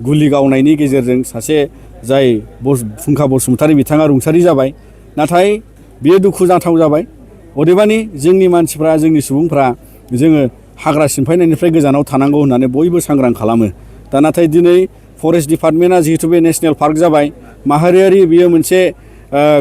गुलि गावनायनि गेजेरजों सासे जाय फुंखा बसुमतारी बिथाङा रुंसारि जाबाय। नाथाय बेयो दुखु जाथाव जाबाय। अदेबानि जोंनि मानसिफ्रा जोंनि सुबुंफ्रा जोङो हाग्रा सिमफायनायनिफ्राय गोजानाव थानांगौ होननानै बयबो सांग्रां खालामो। दा नाथाय दिनै फरेस्ट डिपार्टमेन्टआ जिहेतु बे नेशनेल पार्क जाबाय, माहारियारि बियो मोनसे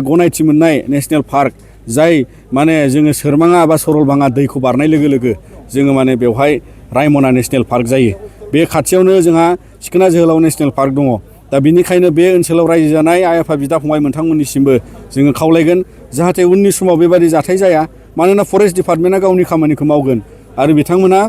गनायथि मोननाय नेशनेल पार्क, जाय माने जोङो सोरमाङा बा सरलपारा दैखौ बारनाय लोगो लोगो जोङो माने बेवहाय रायमना नेशनेल पार्क जायो। बे खाथियावनो जोंहा सिखोना जोहोलाव नेशनेल पार्क दङ। दा बिनिखायनो बे ओनसोलाव रायजो जानाय आइ आफा बिदा फंबाय मोनथांमोननिसिमबो जोङो खावलायगोन जाहाथे उननि समाव बेबादि जाथाय जाया। मानोना फरेस्ट डिपार्टमेन्टआ गावनि खामानिखौ मावगोन आरो बिथांमोना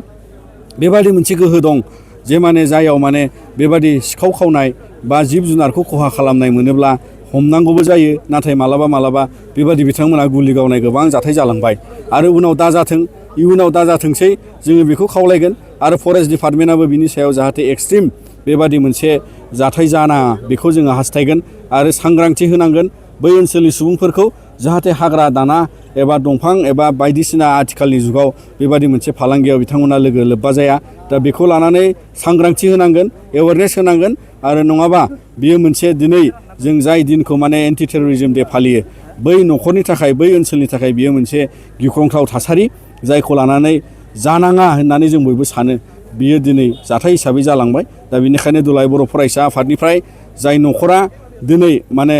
बेबादि मोनसे गोहो दं जे माने जायाव माने बेबादि सिखाव खावनाय बा जिब जुनारखौ खहा खालामनाय मोनोब्ला हमनांगौबो जायो। नाथाय मालाबा बेबादि बिथांमोना गुलि गावनाय गोबां जाथाय जालांबाय आरो उनाव दाजाथों, इयुनाव दाजाथोंसै जोङो बेखौ खावलायगोन। आरो फरेस्ट डिपार्टमेन्टआबो बिनि सायाव जाहाथे एक्सट्रिम बेबादि मोनसे जाथाय जानाङा बेखौ जोङो हास्थायगोन आरो सांग्रांथि होनांगोन बै ओनसोलनि सुबुंफोरखौ, जाहाथे हाग्रा दाना एबा दंफां एबा बायदिसिना आथिखालनि जुगाव बेबादि मोनसे फालांगियाव बिथांमोना लोगो लोब्बा जाया। दा बेखौ लानानै सांग्रांथि होनांगोन, एवारनेस होनांगोन। आरो नङाबा बियो मोनसे दिनै जों जाय दिनखौ माने एन्टि टेररिज्म डे फालियो, बै न'खरनि थाखाय बै ओनसोलनि थाखाय बियो मोनसे गिख्रंथाव थासारि, जायखौ लानानै जानाङा होननानै जों बयबो सानो। बियो दिनै जाथाय हिसाबै जालांबाय। दा बेनिखायनो दुलाराय बर' फरायसा आफादनिफ्राय जाय न'खरा दिनै माने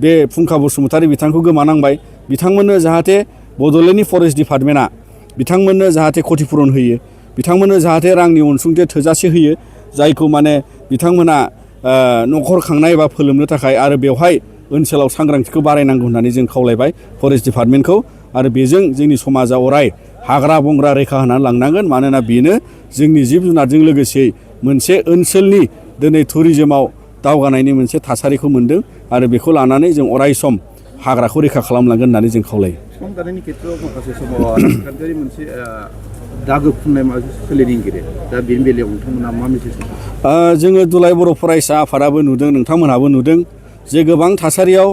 बे फुंखा बसुमतारी बिथांखौ गोमानांबाय, बिथांमोननो जाहाथे बड'लेण्डनि फरेस्ट डिपार्टमेन्टआ बिथांमोननो जाहाथे क्षतिपुरन होयो, बिथांमोननो जाहाथे रांनि अनसुंथाइ थोजासे होयो, जायखौ माने बिथांमोना न'खर खांनाय एबा फोलोमनो थाखाय आरो बेवहाय ओनसोलाव सांग्रांथिखौ बारायनांगौ होननानै जों खावलायबाय फरेस्ट डिपार्टमेन्टखौ। आरो बेजों जोंनि समाजा अराय हाग्रा बंग्रा रैखा होनानै लांनांगोन। मानोना बेनो जोंनि जिब जुनारजों लोगोसे मोनसे ओनसोलनि दिनै टुरिजमाव दावगानायनि मोनसे थासारिखौ मोन्दों आरो बेखौ लानानै जों अराय सम हाग्राखौ रैखा खालामलांगोन होननानै जों खावलायो। बिफां दाननायनि खेथ्रआव माखासे समाव राजखान्थियारि मोनसे दागो फुननाय माखासे सोलिगिरि, दा बेनि बेलायाव नोंथांमोना मा मेसेज होयो? जोङो दुलाराय बर' फरायसा आफादाबो नुदों, नोंथांमोनहाबो नुदों जे गोबां थासारियाव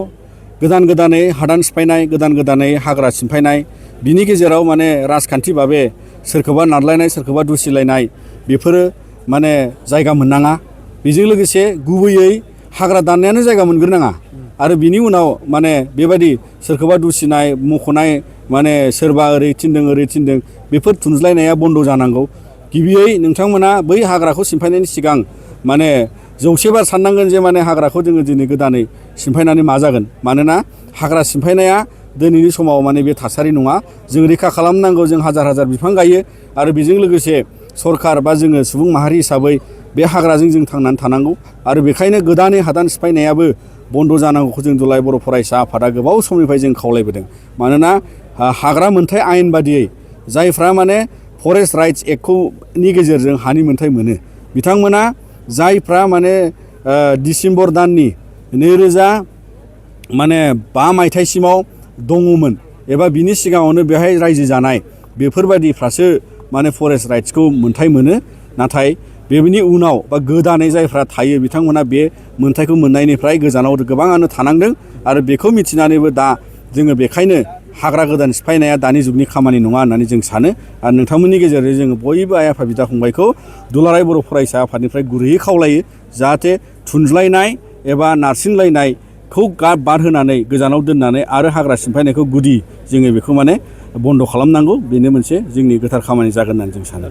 गोदानै हादान सिफायनाय, गोदानै हाग्रा सिमफायनाय, बिनि गेजेराव माने राजखान्थि भाबे सोरखौबा नारलायनाय, सोरखौबा दुसिलायनाय, बेफोरो माने जायगा मोननाङा। बेजों लोगोसे गुबैयै हाग्रा दाननायानो जायगा मोनग्रोनाङा आरो बिनि उनाव माने बेबायदि सोरखौबा दुसिनाय, मख'नाय, माने सोरबा ओरै थिनदों बेफोर थुनज्लायनाया बन्द' जानांगौ। गिबियै नोंथांमोना बै हाग्राखौ सिमफायनायनि सिगां माने 100 बार साननांगोन जे माने हाग्राखौ जोङो दिनै गोदानै सिमफायनानै मा जागोन। मानोना हाग्रा सिमफायनाया दिनैनि समाव माने बे थासारि नङा। जों रैखा खालामनांगौ, जों हाजार बिफां गायो आरो बेजों लोगोसे सरकार बा जोङो सुबुं माहारि हिसाबै बे हाग्राजों जों थांनानै थानांगौ। आरो बेखायनो गोदानै हादान सिफायनायाबो बन्द' जानांगौखौ जों दुलाराय बर' फरायसा आफादा गोबाव समनिफ्राय जों खावलायबोदों। मानोना हाग्रा मोनथाय आयेन बादियै जायफ्रा माने फरेस्ट राइट्स एक्टनि गेजेरजों हानि मोनथाय मोनो, बिथांमोना जायफ्रा माने डिसेम्बर दाननि 2005 मायथाइसिमाव दङमोन एबा बिनि सिगाङावनो बेहाय रायजो जानाय, बेफोरबायदिफ्रासो माने फरेस्ट राइट्सखौ मोनथाय मोनो। नाथाय बेनि उनाव बा गोदानै जायफ्रा थायो, बिथांमोना बे मोनथायखौ मोननायनिफ्राय गोजानाव गोबाङानो थानांदों। आरो बेखौ मिथिनानैबो दा जोङो बेखायनो हाग्रा गोदान सिफायनाया दानि जुगनि खामानि नङा होननानै जों सानो। आरो नोंथांमोननि गेजेरजों जोङो बयबो आइ आफा बिदा फंबायखौ दुलाराय बर' फरायसा आफादनिफ्राय गुरैयै खावलायो, जाहाथे थुनज्लायनाय एबा नारसिनलायनायखौ बाद होनानै गोजानाव दोननानै आरो हाग्रा सिमफायनायखौ गुदि जोङो बेखौ माने बन्द' खालामनांगौ। बेनो मोनसे जोंनि गोथार खामानि जागोन होननानै जों सानो।